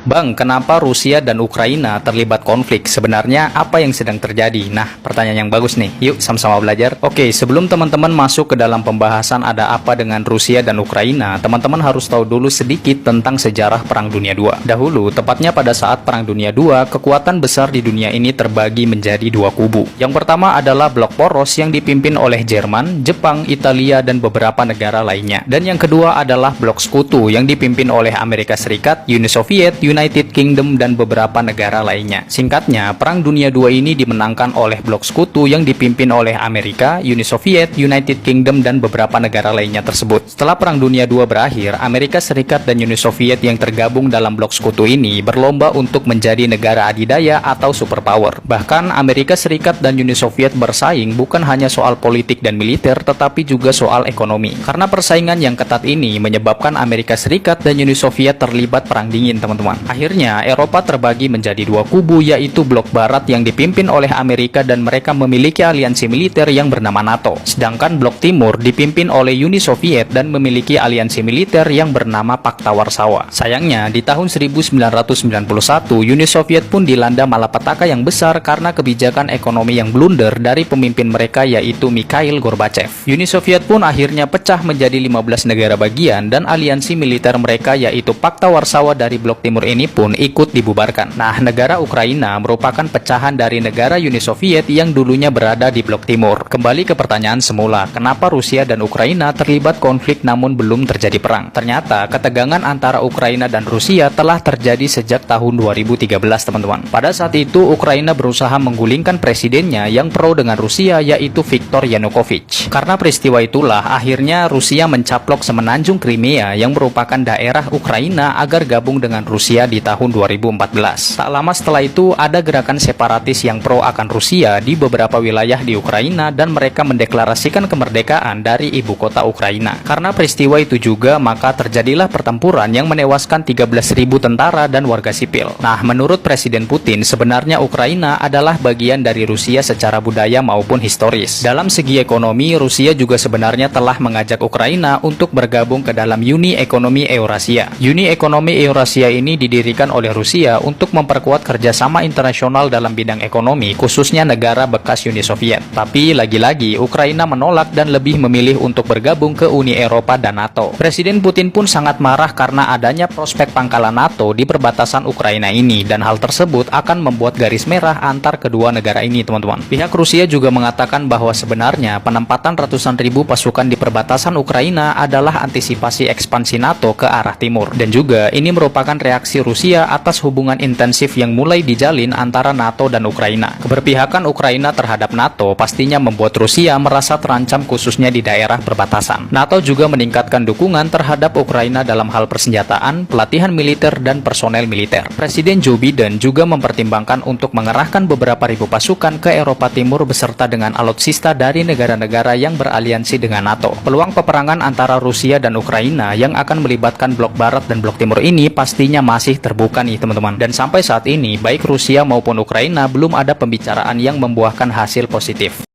Bang, kenapa Rusia dan Ukraina terlibat konflik? Sebenarnya apa yang sedang terjadi? Nah, pertanyaan yang bagus nih. Yuk sama-sama belajar. Oke, sebelum teman-teman masuk ke dalam pembahasan ada apa dengan Rusia dan Ukraina, teman-teman harus tahu dulu sedikit tentang sejarah Perang Dunia II. Dahulu, tepatnya pada saat Perang Dunia II, kekuatan besar di dunia ini terbagi menjadi dua kubu. Yang pertama adalah blok poros yang dipimpin oleh Jerman, Jepang, Italia, dan beberapa negara lainnya. Dan yang kedua adalah blok sekutu yang dipimpin oleh Amerika Serikat, Uni Soviet, United Kingdom, dan beberapa negara lainnya. Singkatnya, Perang Dunia II ini dimenangkan oleh blok sekutu yang dipimpin oleh Amerika, Uni Soviet, United Kingdom, dan beberapa negara lainnya tersebut. Setelah Perang Dunia II berakhir, Amerika Serikat dan Uni Soviet yang tergabung dalam blok sekutu ini berlomba untuk menjadi negara adidaya atau superpower. Bahkan, Amerika Serikat dan Uni Soviet bersaing bukan hanya soal politik dan militer, tetapi juga soal ekonomi. Karena persaingan yang ketat ini menyebabkan Amerika Serikat dan Uni Soviet terlibat perang dingin, teman-teman. Akhirnya, Eropa terbagi menjadi dua kubu, yaitu blok barat yang dipimpin oleh Amerika dan mereka memiliki aliansi militer yang bernama NATO. Sedangkan blok timur dipimpin oleh Uni Soviet dan memiliki aliansi militer yang bernama Pakta Warsawa. Sayangnya, di tahun 1991, Uni Soviet pun dilanda malapetaka yang besar karena kebijakan ekonomi yang blunder dari pemimpin mereka yaitu Mikhail Gorbachev. Uni Soviet pun akhirnya pecah menjadi 15 negara bagian dan aliansi militer mereka yaitu Pakta Warsawa dari blok timur ini pun ikut dibubarkan. Nah, negara Ukraina merupakan pecahan dari negara Uni Soviet yang dulunya berada di blok timur. Kembali ke pertanyaan semula, kenapa Rusia dan Ukraina terlibat konflik namun belum terjadi perang? Ternyata, ketegangan antara Ukraina dan Rusia telah terjadi sejak tahun 2013, teman-teman. Pada saat itu, Ukraina berusaha menggulingkan presidennya yang pro dengan Rusia yaitu Viktor Yanukovych. Karena peristiwa itulah, akhirnya Rusia mencaplok semenanjung Crimea yang merupakan daerah Ukraina agar gabung dengan Rusia di tahun 2014. Tak lama setelah itu, ada gerakan separatis yang pro akan Rusia di beberapa wilayah di Ukraina dan mereka mendeklarasikan kemerdekaan dari ibu kota Ukraina. Karena peristiwa itu juga, maka terjadilah pertempuran yang menewaskan 13.000 tentara dan warga sipil. Nah, menurut Presiden Putin, sebenarnya Ukraina adalah bagian dari Rusia secara budaya maupun historis. Dalam segi ekonomi, Rusia juga sebenarnya telah mengajak Ukraina untuk bergabung ke dalam Uni Ekonomi Eurasia. Uni Ekonomi Eurasia ini didirikan oleh Rusia untuk memperkuat kerjasama internasional dalam bidang ekonomi, khususnya negara bekas Uni Soviet. Tapi lagi-lagi, Ukraina menolak dan lebih memilih untuk bergabung ke Uni Eropa dan NATO. Presiden Putin pun sangat marah karena adanya prospek pangkalan NATO di perbatasan Ukraina ini, dan hal tersebut akan membuat garis merah antar kedua negara ini, teman-teman. Pihak Rusia juga mengatakan bahwa sebenarnya penempatan ratusan ribu pasukan di perbatasan Ukraina adalah antisipasi ekspansi NATO ke arah timur. Dan juga ini merupakan reaksi Rusia atas hubungan intensif yang mulai dijalin antara NATO dan Ukraina. Keberpihakan Ukraina terhadap NATO pastinya membuat Rusia merasa terancam khususnya di daerah perbatasan. NATO juga meningkatkan dukungan terhadap Ukraina dalam hal persenjataan, pelatihan militer, dan personel militer. Presiden Joe Biden juga mempertimbangkan untuk mengerahkan beberapa ribu pasukan ke Eropa Timur beserta dengan alutsista dari negara-negara yang beraliansi dengan NATO. Peluang peperangan antara Rusia dan Ukraina yang akan melibatkan blok barat dan blok timur ini pastinya masih terbuka nih, teman-teman. Dan sampai saat ini, baik Rusia maupun Ukraina belum ada pembicaraan yang membuahkan hasil positif.